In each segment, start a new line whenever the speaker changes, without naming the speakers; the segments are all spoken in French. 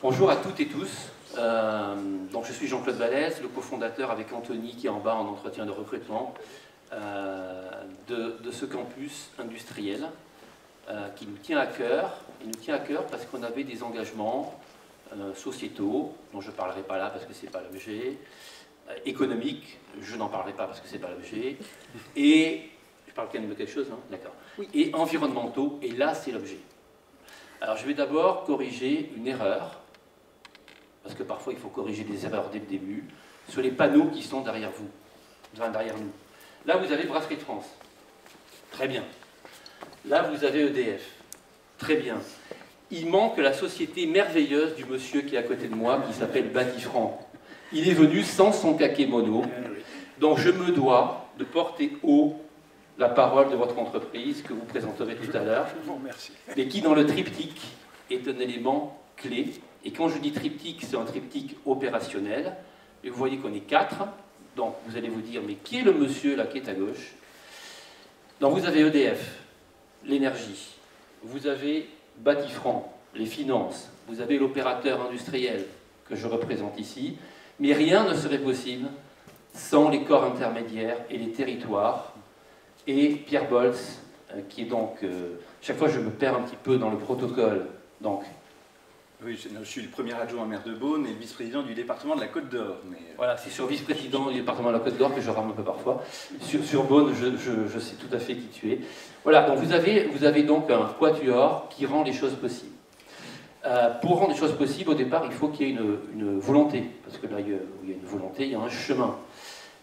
Bonjour à toutes et tous. Donc je suis Jean-Claude Vallès, le cofondateur avec Anthony qui est en bas en entretien de recrutement de ce campus industriel qui nous tient à cœur. Il nous tient à cœur parce qu'on avait des engagements sociétaux, dont je ne parlerai pas là parce que ce n'est pas l'objet, économiques, je n'en parlerai pas parce que ce n'est pas l'objet, et je parle quand même de quelque chose, hein, d'accord, oui. Et environnementaux, et là c'est l'objet. Alors je vais d'abord corriger une erreur, parce que parfois il faut corriger des erreurs dès le début, sur les panneaux qui sont derrière vous, enfin, derrière nous. Là vous avez Brasserie de France, très bien. Là vous avez EDF, très bien. Il manque la société merveilleuse du monsieur qui est à côté de moi, qui s'appelle Batifran. Il est venu sans son kakémono, donc je me dois de porter haut la parole de votre entreprise que vous présenterez tout à l'heure, mais qui dans le triptyque est un élément clé. Et quand je dis triptyque, c'est un triptyque opérationnel. Et vous voyez qu'on est 4, donc vous allez vous dire, mais qui est le monsieur là qui est à gauche? Donc vous avez EDF, l'énergie, vous avez Batifran, les finances, vous avez l'opérateur industriel que je représente ici, mais rien ne serait possible sans les corps intermédiaires et les territoires. Et Pierre Bolz, qui est donc... chaque fois, je me perds un petit peu dans le protocole. Donc,
oui, je suis le premier adjoint maire de Beaune et le vice-président du département de la Côte d'Or. Mais...
Voilà, c'est sur vice-président du département de la Côte d'Or que je rame un peu parfois. Sur Beaune, je sais tout à fait qui tu es. Voilà, donc vous avez donc un quatuor qui rend les choses possibles. Pour rendre les choses possibles, au départ, il faut qu'il y ait une volonté. Parce que là, il y a une volonté, il y a un chemin.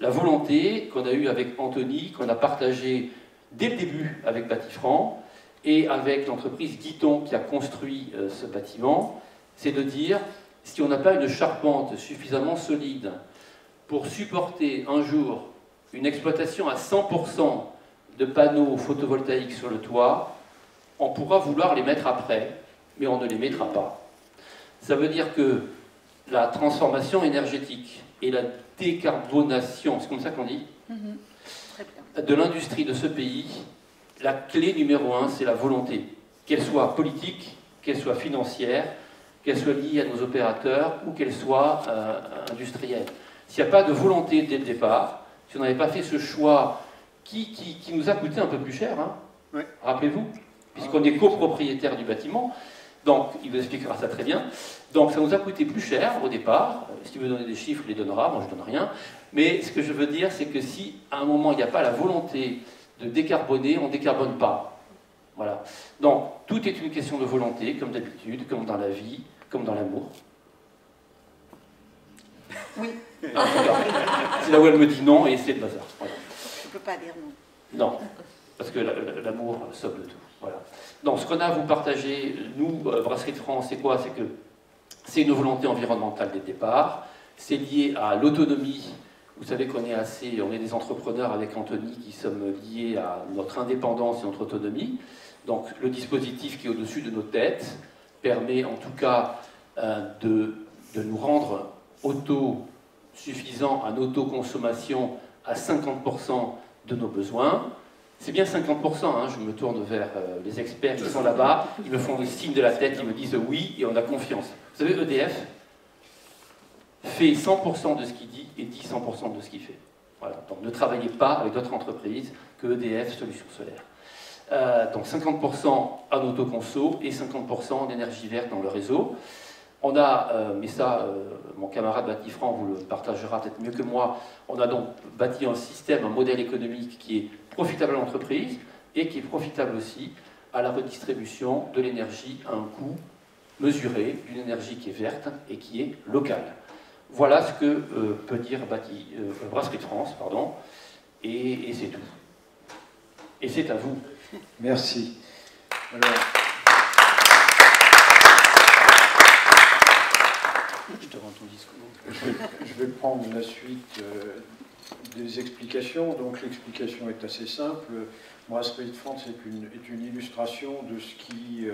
La volonté qu'on a eue avec Anthony, qu'on a partagée dès le début avec Batifran et avec l'entreprise Guiton qui a construit ce bâtiment, c'est de dire, si on n'a pas une charpente suffisamment solide pour supporter un jour une exploitation à 100% de panneaux photovoltaïques sur le toit, on pourra vouloir les mettre après, mais on ne les mettra pas. Ça veut dire que la transformation énergétique et la décarbonation, c'est comme ça qu'on dit, de l'industrie de ce pays, la clé numéro 1, c'est la volonté, qu'elle soit politique, qu'elle soit financière, qu'elle soit liée à nos opérateurs ou qu'elle soit industrielle. S'il n'y a pas de volonté dès le départ, si on n'avait pas fait ce choix qui nous a coûté un peu plus cher, hein, oui. Rappelez-vous, puisqu'on est copropriétaire du bâtiment, donc il vous expliquera ça très bien. Donc ça nous a coûté plus cher au départ. Si tu veux donner des chiffres, il les donnera, moi je ne donne rien. Mais ce que je veux dire, c'est que si à un moment il n'y a pas la volonté de décarboner, on ne décarbone pas. Voilà. Donc tout est une question de volonté, comme d'habitude, comme dans la vie, comme dans l'amour.
Oui.
C'est là où elle me dit non et c'est le bazar. Voilà.
Je ne peux pas dire non.
Non, parce que l'amour sauve de tout. Voilà. Donc ce qu'on a à vous partager, nous, Brasserie de France, c'est quoi? C'est que c'est une volonté environnementale dès le départ, c'est lié à l'autonomie. Vous savez qu'on est on est des entrepreneurs avec Anthony qui sommes liés à notre indépendance et notre autonomie. Donc le dispositif qui est au-dessus de nos têtes permet en tout cas de nous rendre autosuffisants en autoconsommation à 50% de nos besoins. C'est bien 50%, hein, je me tourne vers les experts qui sont là-bas, ils me font le signe de la tête, ils me disent oui et on a confiance. Vous savez, EDF fait 100% de ce qu'il dit et dit 100% de ce qu'il fait. Voilà. Donc ne travaillez pas avec d'autres entreprises que EDF Solutions Solaires. Donc 50% en autoconso et 50% d'énergie verte dans le réseau. On a, mais ça, mon camarade Batifran vous le partagera peut-être mieux que moi, on a donc bâti un système, un modèle économique qui est profitable à l'entreprise et qui est profitable aussi à la redistribution de l'énergie à un coût mesuré, d'une énergie qui est verte et qui est locale. Voilà ce que peut dire Brasserie de France, pardon, et c'est tout. Et c'est à vous.
Merci. Alors...
Je te rends ton discours.
Je vais prendre la suite des explications. Donc l'explication est assez simple. Brasserie de France est une illustration de ce qui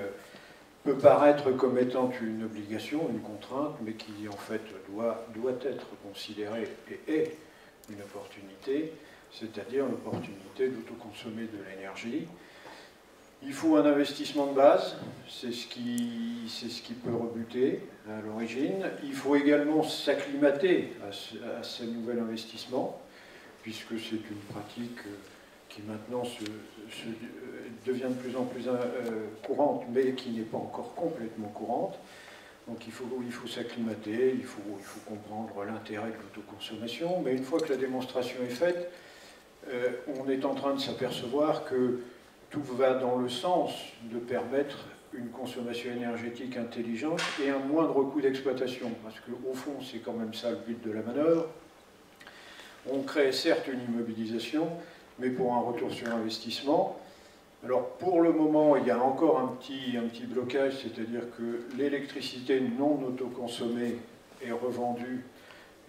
peut paraître comme étant une obligation, une contrainte, mais qui en fait doit être considérée et est une opportunité, c'est-à-dire l'opportunité d'autoconsommer de l'énergie Il faut un investissement de base, c'est ce qui peut rebuter à l'origine. Il faut également s'acclimater à ce nouvel investissement, puisque c'est une pratique qui maintenant devient de plus en plus courante, mais qui n'est pas encore complètement courante. Donc il faut s'acclimater, il faut comprendre l'intérêt de l'autoconsommation, mais une fois que la démonstration est faite, on est en train de s'apercevoir que tout va dans le sens de permettre une consommation énergétique intelligente et un moindre coût d'exploitation, parce qu'au fond, c'est quand même ça le but de la manœuvre. On crée certes une immobilisation, mais pour un retour sur investissement. Alors pour le moment, il y a encore un petit blocage, c'est-à-dire que l'électricité non autoconsommée est revendue,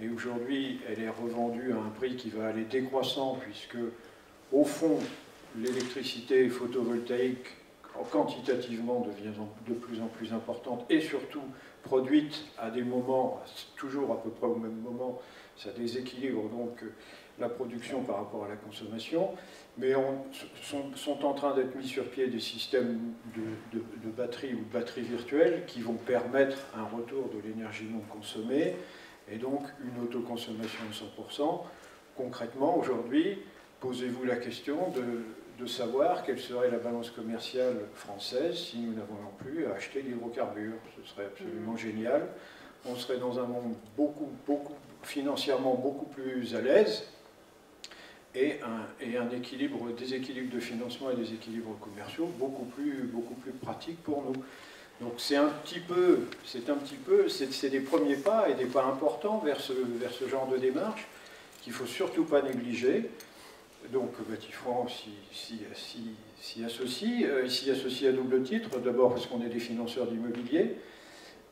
et aujourd'hui, elle est revendue à un prix qui va aller décroissant, puisque au fond, l'électricité photovoltaïque quantitativement devient de plus en plus importante et surtout produite à des moments, toujours à peu près au même moment, ça déséquilibre donc la production par rapport à la consommation, mais sont en train d'être mis sur pied des systèmes de batteries ou de batteries virtuelles qui vont permettre un retour de l'énergie non consommée et donc une autoconsommation de 100%. Concrètement, aujourd'hui, posez-vous la question de savoir quelle serait la balance commerciale française si nous n'avons plus à acheter l'hydrocarbure. Ce serait absolument génial. On serait dans un monde financièrement beaucoup plus à l'aise et un déséquilibre de financement et des équilibres commerciaux beaucoup plus pratique pour nous. Donc c'est des premiers pas et des pas importants vers ce genre de démarche qu'il ne faut surtout pas négliger. Donc Batifrance s'y associe à double titre, d'abord parce qu'on est des financeurs d'immobilier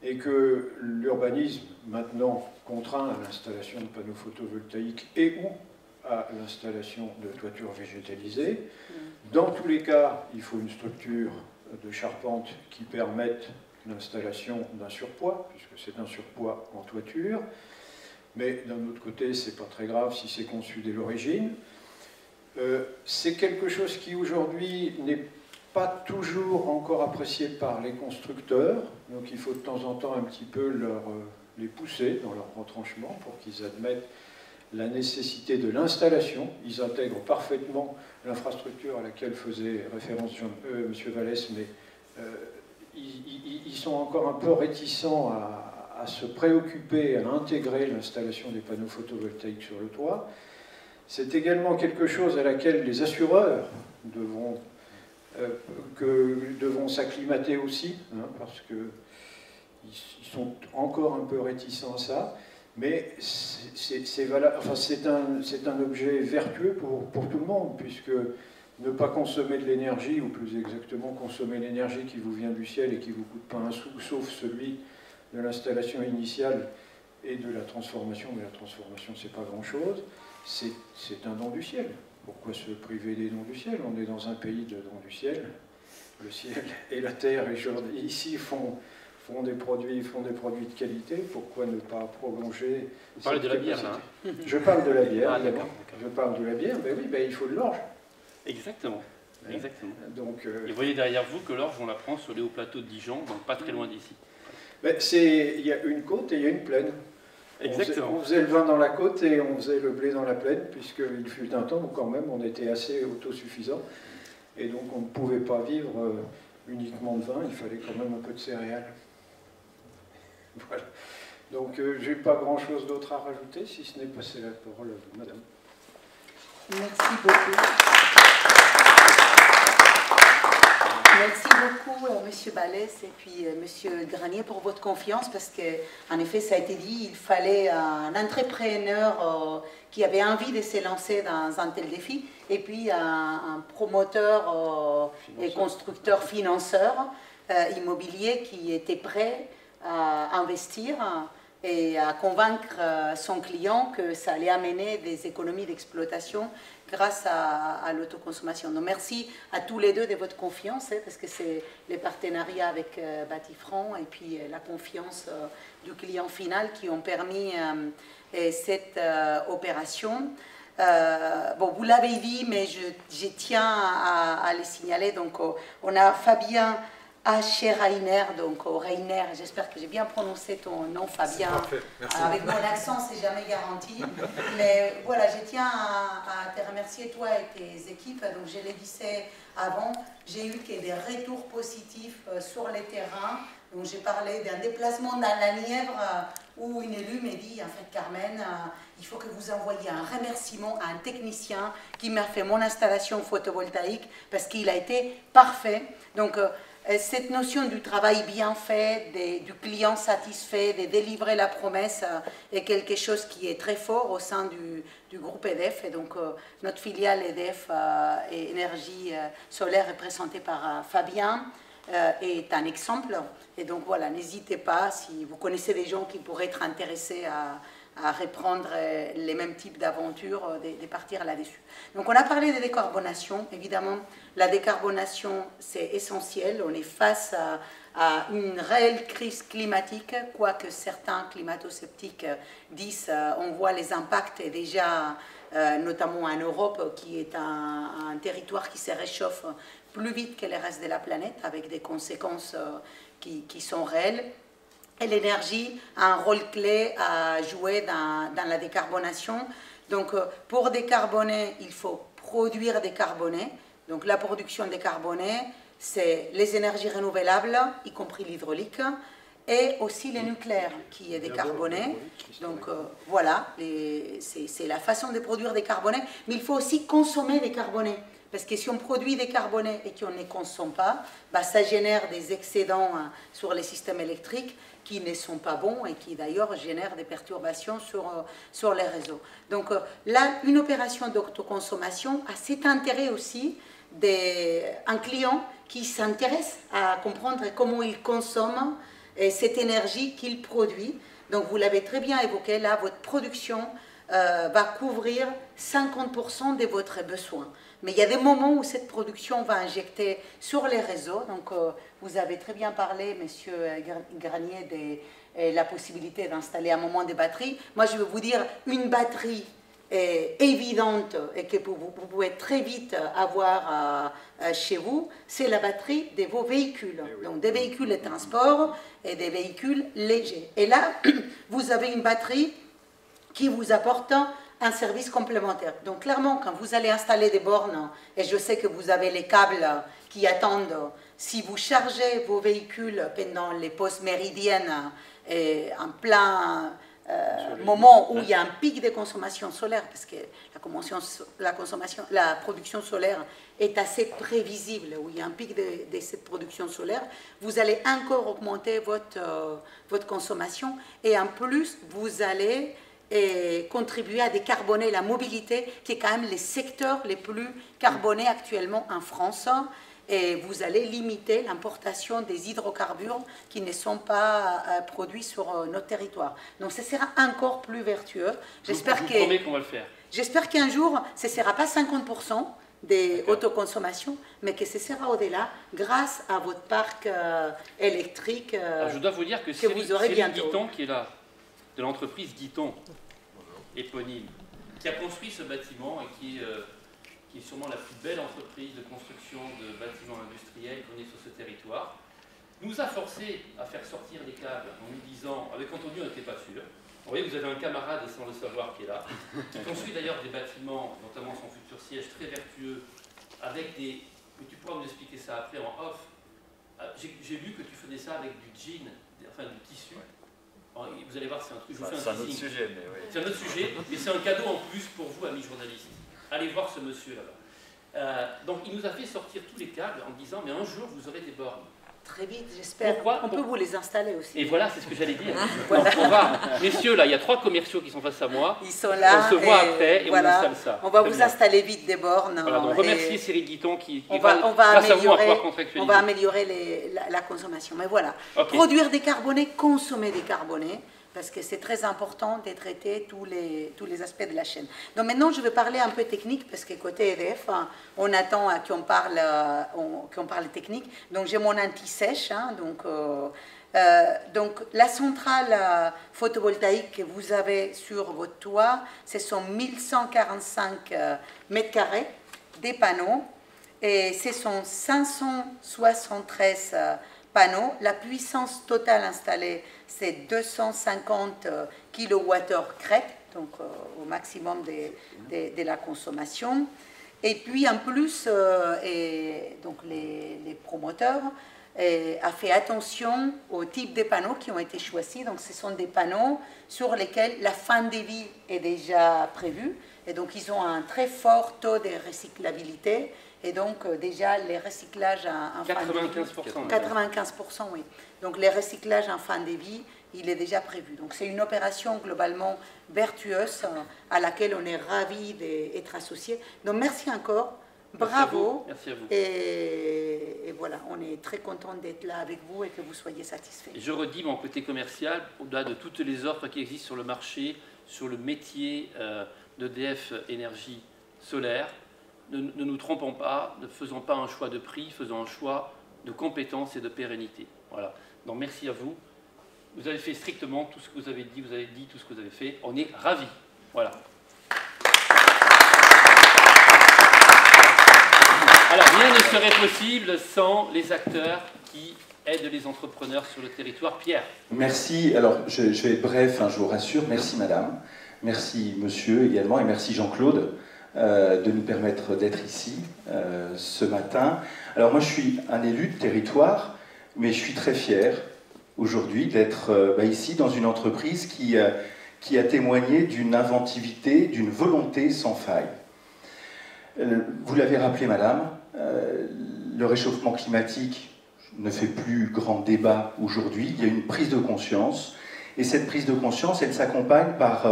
et que l'urbanisme maintenant contraint à l'installation de panneaux photovoltaïques et ou à l'installation de toitures végétalisées. Dans tous les cas, il faut une structure de charpente qui permette l'installation d'un surpoids, puisque c'est un surpoids en toiture, mais d'un autre côté, c'est pas très grave si c'est conçu dès l'origine. C'est quelque chose qui aujourd'hui n'est pas toujours encore apprécié par les constructeurs, donc il faut de temps en temps un petit peu les pousser dans leur retranchement pour qu'ils admettent la nécessité de l'installation. Ils intègrent parfaitement l'infrastructure à laquelle faisait référence M. Vallès, mais ils sont encore un peu réticents à se préoccuper, à intégrer l'installation des panneaux photovoltaïques sur le toit. C'est également quelque chose à laquelle les assureurs devront s'acclimater aussi, hein, parce qu'ils sont encore un peu réticents à ça, mais c'est un objet vertueux pour tout le monde, puisque ne pas consommer de l'énergie, ou plus exactement consommer l'énergie qui vous vient du ciel et qui ne vous coûte pas un sou, sauf celui de l'installation initiale et de la transformation, mais la transformation c'est pas grand-chose, c'est un don du ciel. Pourquoi se priver des dons du ciel? On est dans un pays de dons du ciel. Le ciel et la terre ici font des produits de qualité. Pourquoi ne pas prolonger?
Vous parlez de la bière là, hein?
Je parle de la bière.
Ah, d'accord.
Je parle de la bière, mais oui, il faut de l'orge.
Exactement.
Ouais.
Exactement.
Donc,
et vous voyez derrière vous que l'orge, on la prend sur les hauts plateaux de Dijon, donc pas très loin d'ici.
Il y a une côte et il y a une plaine.
Exactement.
On faisait le vin dans la côte et on faisait le blé dans la plaine, puisqu'il fut un temps où quand même on était assez autosuffisant. Et donc on ne pouvait pas vivre uniquement de vin, il fallait quand même un peu de céréales. Voilà. Donc je n'ai pas grand-chose d'autre à rajouter, si ce n'est passer la parole à vous, madame.
Merci beaucoup. Merci beaucoup, M. Vallès et puis M. Granier, pour votre confiance, parce qu'en effet, ça a été dit, il fallait un entrepreneur qui avait envie de se lancer dans un tel défi, et puis un promoteur et constructeur financeur immobilier qui était prêt à investir et à convaincre son client que ça allait amener des économies d'exploitation grâce à l'autoconsommation. Donc merci à tous les deux de votre confiance, parce que c'est les partenariats avec Batifrance et puis la confiance du client final qui ont permis cette opération. Bon, vous l'avez dit, mais je tiens à les signaler. Donc, on a Fabien H. Reiner, donc Reiner, j'espère que j'ai bien prononcé ton nom, Fabien.
Parfait, merci.
Avec mon accent, c'est jamais garanti. Mais voilà, je tiens à te remercier, toi et tes équipes. Donc, je le disais avant, j'ai eu que des retours positifs sur les terrains. Donc, j'ai parlé d'un déplacement dans la Nièvre où une élue m'a dit, en fait, Carmen, il faut que vous envoyiez un remerciement à un technicien qui m'a fait mon installation photovoltaïque parce qu'il a été parfait. Donc, cette notion du travail bien fait, du client satisfait, de délivrer la promesse est quelque chose qui est très fort au sein du groupe EDF. Et donc, notre filiale EDF et Énergie Solaire, représentée par Fabien, est un exemple. Et donc, voilà, n'hésitez pas, si vous connaissez des gens qui pourraient être intéressés à reprendre les mêmes types d'aventures, de partir là-dessus. Donc, on a parlé de décarbonation. Évidemment, la décarbonation, c'est essentiel. On est face à une réelle crise climatique, quoique certains climato-sceptiques disent on voit les impacts déjà, notamment en Europe, qui est un territoire qui se réchauffe plus vite que le reste de la planète, avec des conséquences qui sont réelles. Et l'énergie a un rôle clé à jouer dans la décarbonation. Donc, pour décarboner, il faut produire décarboné. Donc, la production décarbonée, c'est les énergies renouvelables, y compris l'hydraulique, et aussi le nucléaire qui est décarboné. Donc, voilà, c'est la façon de produire décarboné. Mais il faut aussi consommer décarboné. Parce que si on produit décarboné et qu'on ne consomme pas, bah, ça génère des excédents sur les systèmes électriques qui ne sont pas bons et qui d'ailleurs génèrent des perturbations sur les réseaux. Donc là, une opération d'autoconsommation a cet intérêt aussi d'un client qui s'intéresse à comprendre comment il consomme cette énergie qu'il produit. Donc vous l'avez très bien évoqué, là, votre production va couvrir 50% de votre besoin. Mais il y a des moments où cette production va injecter sur les réseaux. Donc, vous avez très bien parlé, Monsieur Granier, de la possibilité d'installer un moment des batteries. Moi, je vais vous dire, une batterie évidente et que vous pouvez très vite avoir chez vous, c'est la batterie de vos véhicules. Donc, des véhicules de transport et des véhicules légers. Et là, vous avez une batterie qui vous apporte un service complémentaire. Donc clairement, quand vous allez installer des bornes, et je sais que vous avez les câbles qui attendent, si vous chargez vos véhicules pendant les pauses méridiennes, en plein moment où il y a un pic de consommation solaire, parce que la production solaire est assez prévisible, où il y a un pic de cette production solaire, vous allez encore augmenter votre consommation, et en plus, vous allez et contribuer à décarboner la mobilité, qui est quand même les secteurs les plus carbonés actuellement en France. Et vous allez limiter l'importation des hydrocarbures qui ne sont pas produits sur notre territoire. Donc, ce sera encore plus vertueux.
J'espère qu'on va le faire.
J'espère qu'un jour, ce ne sera pas 50% des autoconsommations, mais que ce sera au-delà grâce à votre parc électrique.
Alors, je dois vous dire que Cyril Guiton, qui est là, de l'entreprise Guiton, éponyme, qui a construit ce bâtiment et qui est sûrement la plus belle entreprise de construction de bâtiments industriels qu'on ait sur ce territoire, nous a forcé à faire sortir les câbles en nous disant, avec Antonio on n'était pas sûr. Vous voyez, vous avez un camarade sans le savoir qui est là, qui construit d'ailleurs des bâtiments, notamment son futur siège, très vertueux, avec des... Mais tu pourras nous expliquer ça après en off. J'ai lu que tu faisais ça avec du jean, enfin du tissu. Vous allez voir, c'est un truc.
C'est un autre sujet, mais oui.
C'est un autre sujet, mais c'est un cadeau en plus pour vous, amis journalistes. Allez voir ce monsieur là-bas. Donc, il nous a fait sortir tous les câbles en disant, mais un jour, vous aurez des bornes.
Très vite, j'espère. On peut vous les installer aussi.
Et voilà, c'est ce que j'allais dire. Voilà. Donc, on va, messieurs, là, il y a 3 commerciaux qui sont face à moi.
Ils sont là.
On se voit après et
voilà,
on installe ça.
On va vous installer vite des bornes.
Voilà, donc remerciez Cyril Guiton qui
on va
améliorer
la consommation. Mais voilà,
okay.
Produire décarboné, consommer décarboné. parce que c'est très important de traiter tous les aspects de la chaîne. Donc maintenant, je vais parler un peu technique, parce que côté EDF, on attend qu'on parle technique. Donc j'ai mon anti-sèche. Donc la centrale photovoltaïque que vous avez sur votre toit, ce sont 1145 mètres carrés des panneaux, et ce sont 573 panneaux. La puissance totale installée, c'est 250 kWh crête, donc au maximum de la consommation. Et puis en plus, donc les promoteurs a fait attention au type de panneaux qui ont été choisis. Donc ce sont des panneaux sur lesquels la fin de vie est déjà prévue. Et donc ils ont un très fort taux de recyclabilité. Et donc déjà les recyclages en fin de vie, 95%, oui. Donc les recyclages en fin de vie, il est déjà prévu. Donc c'est une opération globalement vertueuse à laquelle on est ravis d'être associés. Donc merci encore. Bravo.
Merci à vous.
Et voilà, on est très content d'être là avec vous et que vous soyez satisfaits.
Je redis mon côté commercial, au-delà de toutes les offres qui existent sur le marché, sur le métier d'EDF Énergie Solaire. Ne nous trompons pas, ne faisons pas un choix de prix, faisons un choix de compétences et de pérennité. Voilà. Donc merci à vous. Vous avez fait strictement tout ce que vous avez dit tout ce que vous avez fait. On est ravis. Voilà. Alors, rien ne serait possible sans les acteurs qui aident les entrepreneurs sur le territoire. Pierre.
Merci. Alors, je vais être bref, je vous rassure. Merci, madame. Merci, monsieur, également. Et merci, Jean-Claude, de nous permettre d'être ici ce matin. Alors, moi, je suis un élu de territoire, mais je suis très fier aujourd'hui d'être ici dans une entreprise qui a témoigné d'une inventivité, d'une volonté sans faille. Vous l'avez rappelé, madame, le réchauffement climatique ne fait plus grand débat aujourd'hui. Il y a une prise de conscience. Et cette prise de conscience, elle s'accompagne par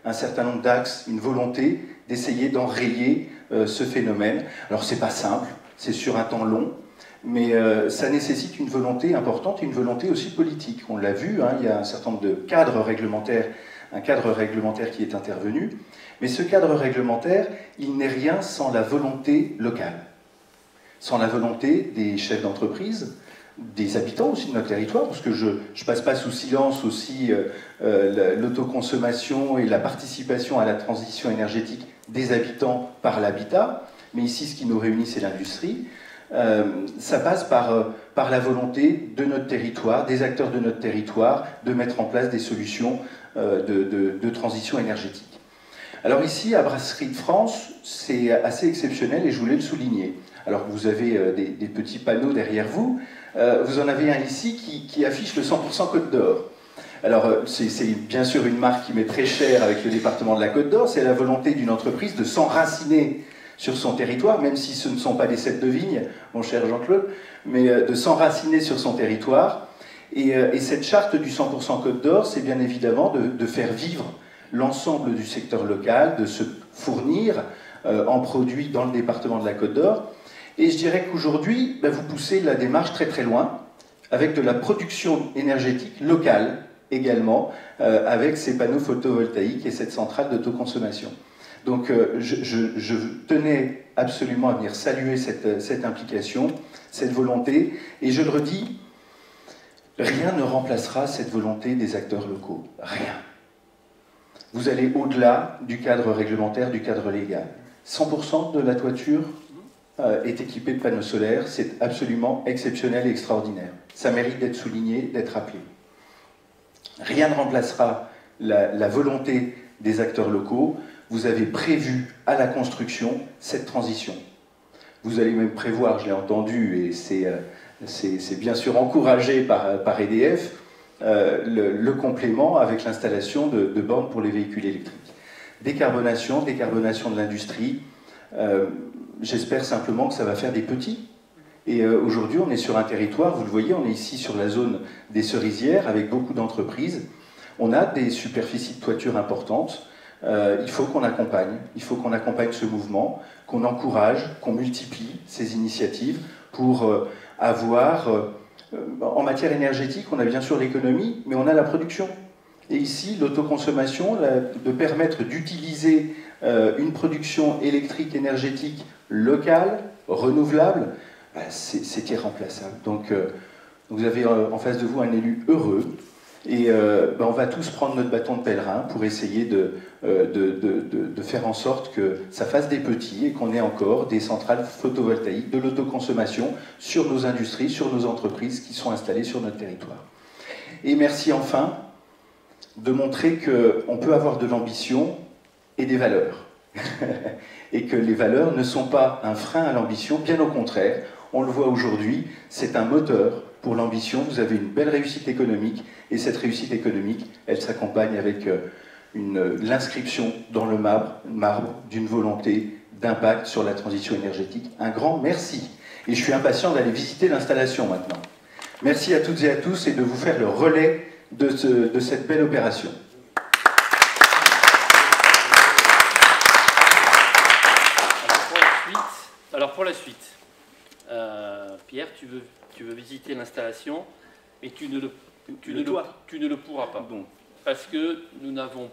un certain nombre d'axes, une volonté d'essayer d'enrayer ce phénomène. Alors, c'est pas simple, c'est sur un temps long, mais ça nécessite une volonté importante et une volonté aussi politique. On l'a vu, il y a un certain nombre de cadres réglementaires, un cadre réglementaire qui est intervenu. Mais ce cadre réglementaire, il n'est rien sans la volonté locale, sans la volonté des chefs d'entreprise, des habitants aussi de notre territoire, parce que je ne passe pas sous silence aussi l'autoconsommation et la participation à la transition énergétique des habitants par l'habitat, mais ici ce qui nous réunit c'est l'industrie. Ça passe par la volonté de notre territoire, des acteurs de notre territoire, de mettre en place des solutions de transition énergétique. Alors ici, à Brasserie de France, c'est assez exceptionnel et je voulais le souligner. Alors vous avez des petits panneaux derrière vous. Vous en avez un ici qui affiche le 100% Côte d'Or. Alors c'est bien sûr une marque qui m'est très chère avec le département de la Côte d'Or. C'est la volonté d'une entreprise de s'enraciner sur son territoire, même si ce ne sont pas des cèpes de vigne, mon cher Jean-Claude, mais de s'enraciner sur son territoire. Et cette charte du 100% Côte d'Or, c'est bien évidemment de faire vivre l'ensemble du secteur local, de se fournir en produits dans le département de la Côte d'Or. Et je dirais qu'aujourd'hui, vous poussez la démarche très très loin, avec de la production énergétique locale également, avec ces panneaux photovoltaïques et cette centrale d'autoconsommation. Donc je tenais absolument à venir saluer cette implication, cette volonté, et je le redis, rien ne remplacera cette volonté des acteurs locaux, rien. Vous allez au-delà du cadre réglementaire, du cadre légal. 100% de la toiture est équipée de panneaux solaires, c'est absolument exceptionnel et extraordinaire. Ça mérite d'être souligné, d'être rappelé. Rien ne remplacera la volonté des acteurs locaux. Vous avez prévu à la construction cette transition. Vous allez même prévoir, je l'ai entendu, et c'est bien sûr encouragé par EDF, le complément avec l'installation de bornes pour les véhicules électriques. Décarbonation de l'industrie. J'espère simplement que ça va faire des petits. Et aujourd'hui, on est sur un territoire, vous le voyez, on est ici sur la zone des Cerisières avec beaucoup d'entreprises. On a des superficies de toiture importantes. Il faut qu'on accompagne ce mouvement, qu'on encourage, qu'on multiplie ces initiatives pour avoir... En matière énergétique, on a bien sûr l'économie, mais on a la production. Et ici, l'autoconsommation, de permettre d'utiliser une production électrique énergétique locale, renouvelable, c'est irremplaçable. Donc vous avez en face de vous un élu heureux. Et on va tous prendre notre bâton de pèlerin pour essayer de faire en sorte que ça fasse des petits et qu'on ait encore des centrales photovoltaïques, de l'autoconsommation sur nos industries, sur nos entreprises qui sont installées sur notre territoire. Et merci enfin de montrer qu'on peut avoir de l'ambition et des valeurs. Et que les valeurs ne sont pas un frein à l'ambition, bien au contraire. On le voit aujourd'hui, c'est un moteur pour l'ambition. Vous avez une belle réussite économique, et cette réussite économique, elle s'accompagne avec l'inscription dans le marbre d'une volonté d'impact sur la transition énergétique. Un grand merci. Et je suis impatient d'aller visiter l'installation maintenant. Merci à toutes et à tous et de vous faire le relais de cette belle opération.
Alors pour la suite, Pierre, tu veux visiter l'installation, mais tu ne le pourras pas.
Bon.
Parce que nous n'avons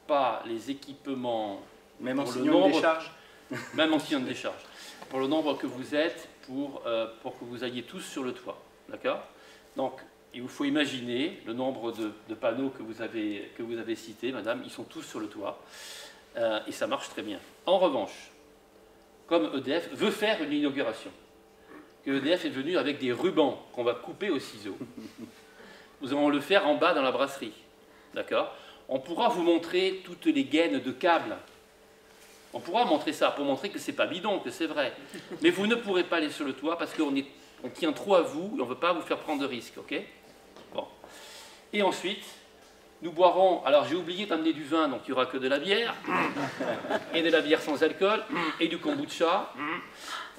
pas les équipements,
même en signant de décharge.
Même en signant de décharge, pour le nombre que vous êtes, pour que vous alliez tous sur le toit. D'accord? Donc, il vous faut imaginer le nombre de panneaux que vous avez cités, madame, ils sont tous sur le toit, et ça marche très bien. En revanche, comme EDF veut faire une inauguration, que EDF est venu avec des rubans qu'on va couper au ciseau, nous allons le faire en bas dans la brasserie. D'accord? On pourra vous montrer toutes les gaines de câbles. On pourra montrer ça pour montrer que c'est pas bidon, que c'est vrai. Mais vous ne pourrez pas aller sur le toit parce qu'on tient trop à vous et on ne veut pas vous faire prendre de risques. Ok? Bon. Et ensuite, nous boirons. Alors j'ai oublié d'amener du vin, donc il n'y aura que de la bière. Et de la bière sans alcool. Et du kombucha.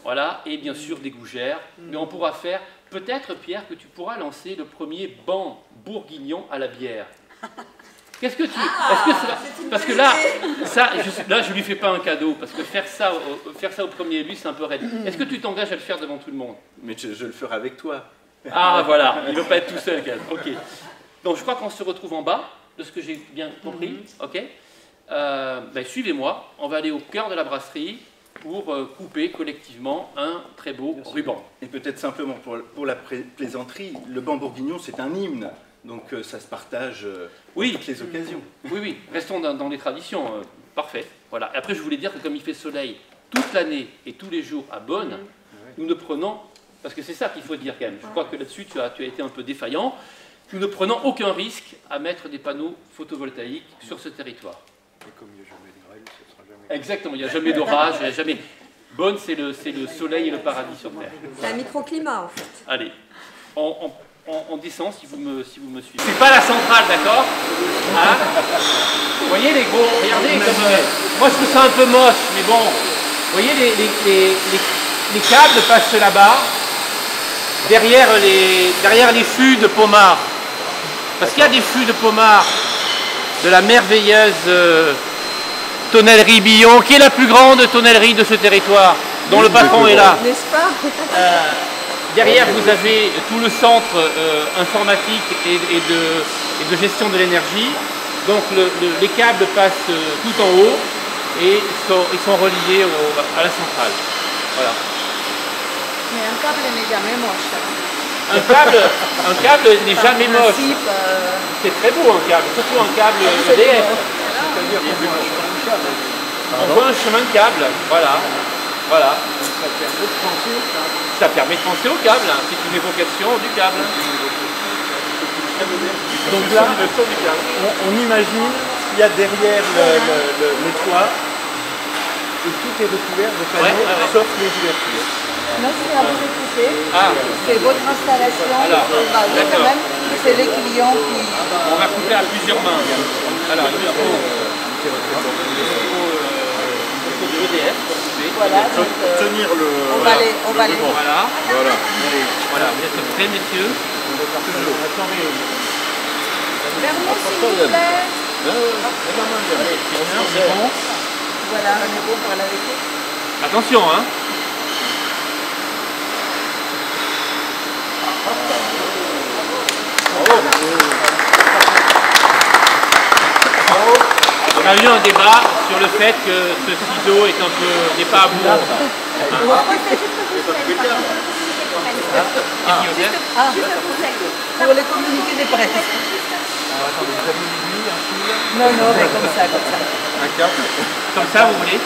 Voilà. Et bien sûr des gougères. Mais on pourra faire. Peut-être, Pierre, que tu pourras lancer le premier banc bourguignon à la bière. Qu'est-ce que tu... parce que là, je lui fais pas un cadeau, parce que faire ça au premier élu, c'est un peu raide. Est-ce que tu t'engages à le faire devant tout le monde?
Mais je le ferai avec toi.
Ah, voilà, il ne veut pas être tout seul, quand même. Ok. Donc, je crois qu'on se retrouve en bas, de ce que j'ai bien compris. Ok. Suivez-moi, on va aller au cœur de la brasserie pour couper collectivement un très beau ruban.
Et peut-être simplement pour la plaisanterie, le banc bourguignon, c'est un hymne. Donc ça se partage
oui.
toutes les occasions.
Oui, oui, restons dans les traditions. Parfait. Voilà. Après, je voulais dire que comme il fait soleil toute l'année et tous les jours à Beaune, nous ne prenons, parce que c'est ça qu'il faut dire quand même, je crois que là-dessus tu as été un peu défaillant, nous ne prenons aucun risque à mettre des panneaux photovoltaïques sur ce territoire.
Et comme il n'y a jamais de grêle, ce sera jamais...
Exactement, il n'y a jamais d'orage, il n'y a jamais... Beaune, c'est le soleil et le paradis sur Terre.
C'est un microclimat en fait.
Allez, on descend si vous me suivez. C'est pas la centrale, d'accord? Hein? Vous voyez les gros, regardez comme... moi je trouve ça un peu moche, mais bon. Vous voyez les câbles passent là-bas, derrière les fûts de Pommard. Parce qu'il y a des fûts de Pommard de la merveilleuse tonnellerie Billon, qui est la plus grande tonnellerie de ce territoire, dont le patron est là.
N'est-ce pas?
Derrière, vous avez tout le centre informatique et de gestion de l'énergie. Donc les câbles passent tout en haut et ils sont reliés à la centrale. Voilà.
Mais un câble n'est jamais moche.
Un câble n'est jamais moche. C'est très beau un câble, surtout un câble EDF. On voit un chemin de câble, voilà. Voilà. Ça permet de penser au câble, hein. C'est une évocation du câble.
Donc là, on imagine qu'il y a derrière le toit et tout est recouvert de panneaux, sauf les ouvertures.
Merci à vous écouter.
Ah.
C'est votre installation.
Alors,
quand même, c'est les clients qui...
On va couper à plusieurs mains. Alors, il faut de l'EDF pour couper.
Voilà, donc,
Tenir le...
on va les...
Voilà.
Voilà.
Voilà, vous êtes prêts, messieurs?
Vermont, s'il vous plaît.
C'est bon.
Voilà, on est bon pour la vérité.
Attention, hein. a eu un débat sur le fait que ce ciseau n'est pas à bout.
Pour les communiqués de presse.
Attendez, vous avez une aiguille, un fil?
Non, non, mais comme ça, comme ça.
Un câble?
Comme ça, vous voulez?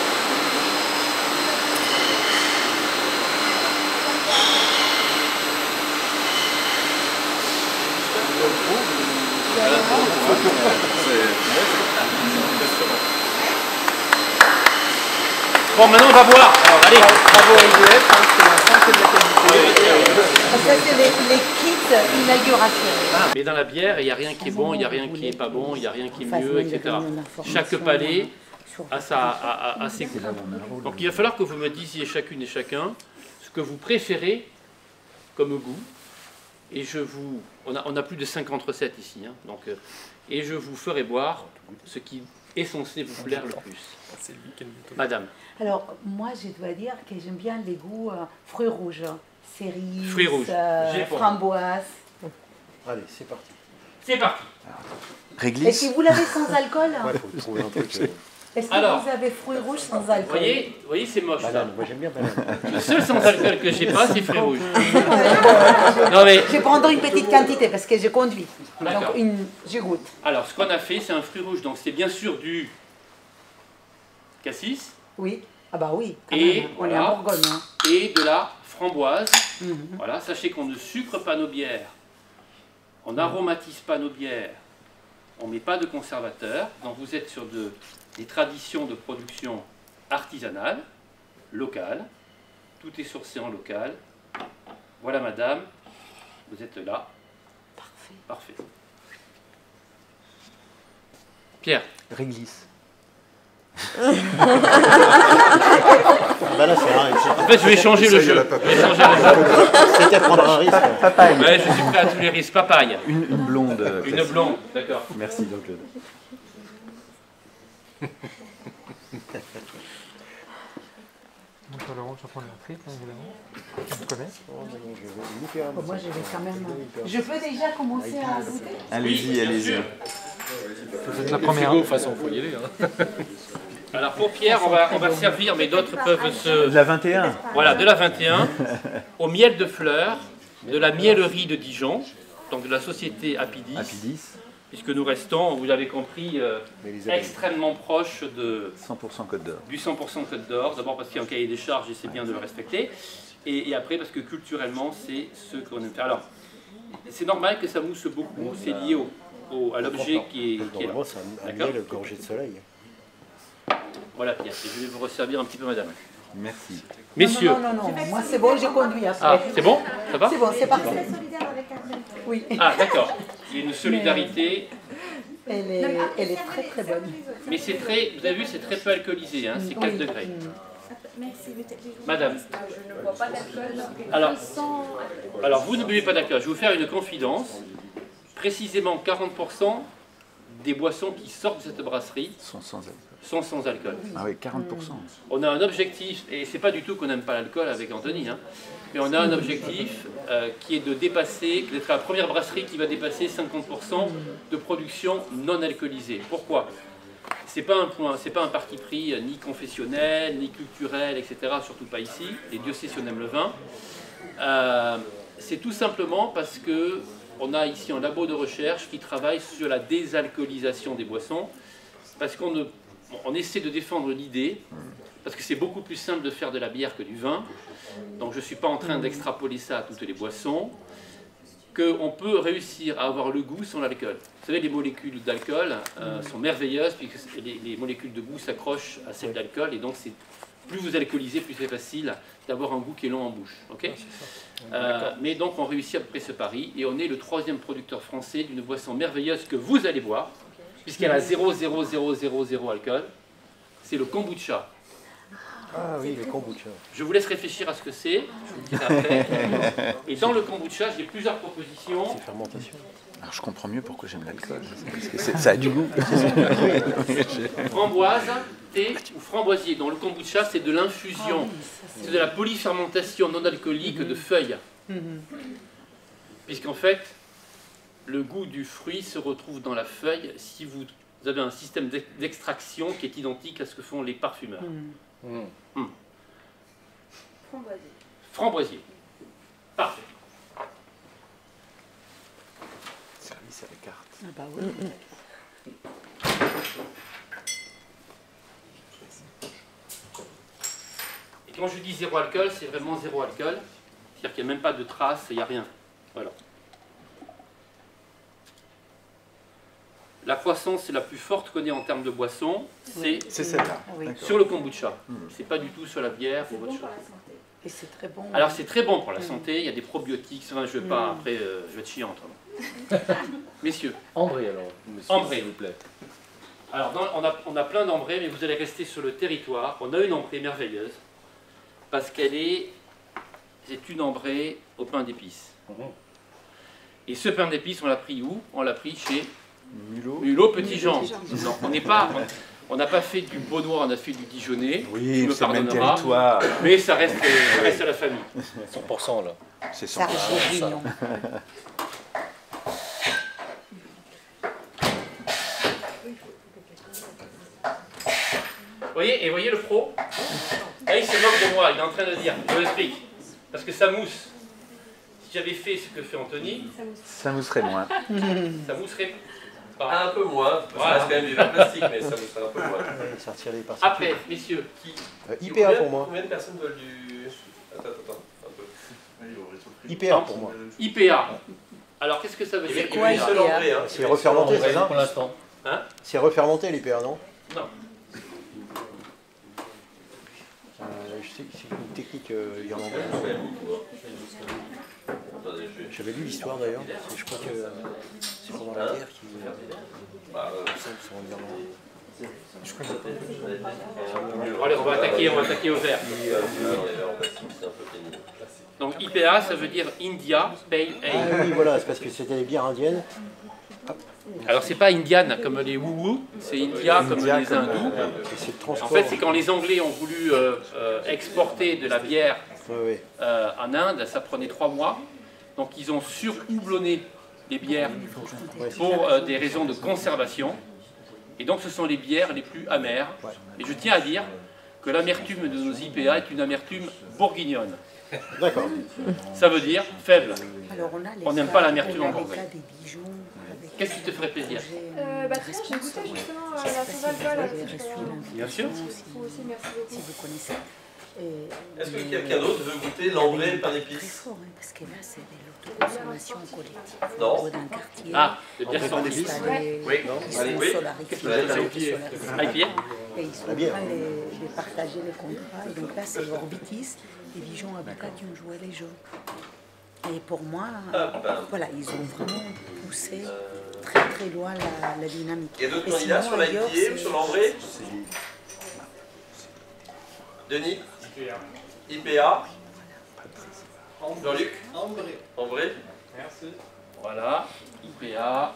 Bon, maintenant on va voir. Alors, allez.
Bravo EDF, c'est un centre de la qualité.
Ça, c'est les kits inauguration.
Mais dans la bière, il n'y a rien qui est bon, il n'y a rien qui est pas bon, il n'y a rien qui est mieux, etc. Chaque palais a ses goûts. Donc il va falloir que vous me disiez chacune et chacun ce que vous préférez comme goût. Et on a plus de 50 recettes ici, hein, donc, et je vous ferai boire ce qui est censé vous plaire le plus. Madame.
Alors, moi, je dois dire que j'aime bien les goûts fruits rouges. Cerises,
Fruits rouges.
framboises.
Allez, c'est parti.
C'est parti.
Réglisse.
Et si vous l'avez sans alcool,
Il faut trouver un truc.
est-ce que
Alors,
vous avez fruits rouges sans
Vous
alcool?
voyez c'est moche.
Banane, moi j'aime bien banane.
Le seul sans alcool que j'ai pas, c'est fruits rouges. Non mais,
Je vais prendre une petite quantité parce que je conduis.
D'accord.
Donc, je goûte.
alors ce qu'on a fait, c'est un fruit rouge. Donc c'est bien sûr du cassis
Oui. Ah bah oui, quand
Et
même. On est
voilà.
en Bourgogne. Hein.
et de la framboise.
Mhm.
Voilà, sachez qu'on ne sucre pas nos bières, on n'aromatise pas nos bières, on ne met pas de conservateur. Donc vous êtes sur des traditions de production artisanale, locale. Tout est sourcé en local. Voilà madame, vous êtes là.
Parfait.
Parfait. Pierre.
Réglisse. Bah là, c'est rien.
En fait, je vais changer le jeu.
C'était prendre un risque.
Papaye.
Ouais, je suis prêt à tous les risques. Papaye.
Une blonde.
Une blonde, d'accord.
Merci, donc.
Donc sur le rouge, on prend la triple, évidemment. On connaît.
Moi, je vais quand même. Je peux déjà commencer à goûter?
Allez-y,
Oui, bien
allez-y.
sûr.
C'est la première.
Alors pour Pierre, on va servir, mais d'autres peuvent se...
De la 21.
Voilà, de la 21, au miel de fleurs, de la miellerie de Dijon, donc de la société Apidis,
Apidis.
puisque nous restons, vous l'avez compris, extrêmement proches de,
100% Côte d'Or.
du 100% Côte d'Or. D'abord parce qu'il y a un cahier des charges et c'est bien de le respecter. Et après parce que culturellement, c'est ce qu'on aime faire. Alors, c'est normal que ça mousse beaucoup, c'est lié à l'objet qui est là.
C'est un
D'accord.
miel gorgé de soleil.
Voilà Pierre, et je vais vous resservir un petit peu madame.
Merci.
Messieurs,
Non, non, non, non. Moi, c'est bon, j'ai conduit après.
ah, c'est bon? Ça va?
C'est bon, c'est parfait. Oui.
Ah, d'accord. Il y a une solidarité,
Elle est très très bonne.
mais c'est très, vous avez vu, c'est très peu alcoolisé, hein, c'est 4 degrés. Madame.
Je ne bois pas d'alcool.
Alors, vous ne buvez pas d'alcool. Je vais vous faire une confidence. Précisément 40% des boissons qui sortent de cette brasserie
Sans alcool.
sont sans alcool.
Ah oui, 40%.
On a un objectif, et c'est pas du tout qu'on n'aime pas l'alcool avec Anthony, hein, mais on a un objectif qui est de dépasser, d'être la première brasserie qui va dépasser 50% de production non alcoolisée. Pourquoi? C'est pas un parti pris ni confessionnel, ni culturel, etc. Surtout pas ici. Et Dieu sait si on aime le vin. C'est tout simplement parce que on a ici un labo de recherche qui travaille sur la désalcoolisation des boissons, parce on essaie de défendre l'idée, parce que c'est beaucoup plus simple de faire de la bière que du vin. Donc je ne suis pas en train d'extrapoler ça à toutes les boissons, qu'on peut réussir à avoir le goût sans l'alcool. Vous savez, les molécules d'alcool sont merveilleuses, puisque les molécules de goût s'accrochent à celles d'alcool, et donc plus vous alcoolisez, plus c'est facile d'avoir un goût qui est long en bouche. Okay, mais donc on réussit à peu près ce pari, et on est le 3e producteur français d'une boisson merveilleuse que vous allez boire, puisqu'elle a 0,0000 alcool. C'est le kombucha.
Ah oui, le kombucha.
Je vous laisse réfléchir à ce que c'est, je vous le dirai après. Et dans le kombucha, j'ai plusieurs propositions.
C'est fermentation.
Alors je comprends mieux pourquoi j'aime l'alcool. Parce que ça a du goût.
Framboise, thé ou framboisier. Dans le kombucha, c'est de l'infusion. C'est de la polyfermentation non alcoolique de feuilles. Puisqu'en fait, le goût du fruit se retrouve dans la feuille. Si vous vous avez un système d'extraction qui est identique à ce que font les parfumeurs.
Framboisier.
Framboisier. Parfait.
Service à la carte.
Ah bah oui.
Et quand je dis zéro alcool, c'est vraiment zéro alcool. C'est-à-dire qu'il n'y a même pas de traces, il n'y a rien. Voilà. La croissance la plus forte qu'on ait en termes de boisson, c'est
celle-là.
Oui.
sur le kombucha. C'est pas du tout sur la bière ou autre chose.
Et c'est très bon.
Alors c'est très bon pour la santé, il y a des probiotiques, enfin, je ne veux pas, après je vais être chiante. Messieurs.
Ambré alors, monsieur,
Ambré.
s'il vous plaît.
Alors on a plein d'ambrés, mais vous allez rester sur le territoire. On a une ambrée merveilleuse, parce c'est une ambrée au pain d'épices. Et ce pain d'épices, on l'a pris où? On l'a pris chez Mulot Petit Jean. Non, on n'a pas fait du Beaunois, on a fait du Dijonais.
Oui, c'est le même territoire.
Mais ça reste à la famille.
100% là.
C'est
Ça
100%.
reste mignon.
Voyez le pro? Là, il se moque de moi, il est en train de dire, je vous explique. Parce que ça mousse. Si j'avais fait ce que fait Anthony,
Ça nous serait moins.
ça mousserait pas.
Un peu moins, parce que ça reste quand même des verres plastiques, mais ça me serait un peu moins.
Sortir les particules.
Après, messieurs,
IPA pour moi.
Combien de personnes veulent du... Attends, un peu.
IPA pour moi.
IPA. Alors, qu'est-ce que ça veut dire?
Il y a une seule
IPA?
entrée, hein.
C'est refermenté, c'est ça
Pour l'instant.
C'est refermenté l'IPA, non?
Non.
Je sais que c'est une technique irlandaise. J'avais lu l'histoire d'ailleurs. Je crois que c'est pendant la guerre qu'ils sont en Irlande. Je crois que
Allez, on va attaquer au vert. Donc IPA, ça veut dire India Pale Ale.
Ah oui, voilà, c'est parce que c'était les bières indiennes.
Alors c'est pas Indian comme les wou-wou, c'est India comme les hindous.
Et c'est le transport.
En fait, c'est quand les Anglais ont voulu exporter de la bière
Oui.
en Inde, ça prenait 3 mois. Donc ils ont sur-houblonné les bières pour des raisons de conservation. Et donc ce sont les bières les plus amères. Et je tiens à dire que l'amertume de nos IPA est une amertume bourguignonne.
D'accord.
Ça veut dire faible.
Alors,
On n'aime pas l'amertume en
Bourgogne.
Bourgogne. Qu'est-ce qui te ferait plaisir?
Très bien, j'ai goûté justement la sans alcool avec
Bien sûr.
Vous aussi, merci beaucoup.
Si vous connaissez.
Est-ce que quelqu'un d'autre veut goûter l'ambré et le pain
Très
d'épices?
fort, hein, parce que là, c'est de l'autoconsommation collective.
Non.
Au niveau d'un quartier.
Ah, le bière sans
Installés,
épices.
Oui.
qui sont
Allez, oui.
solarifiés,
Qu'est-ce que vous avez
solarifiés.
IPA.
Et ils sont en
bière.
train de partager les contrats. Et donc là, c'est Orbitis et Dijon Habitat qui ont joué les jeux. Et pour moi, voilà, ils ont vraiment poussé très très loin la dynamique.
Il y a d'autres
Et
candidats
sinon,
sur
ailleurs,
l'IPA ou
c'est-
sur l'ambré? Denis? IPA. Jean-Luc? Ambré.
Voilà, IPA.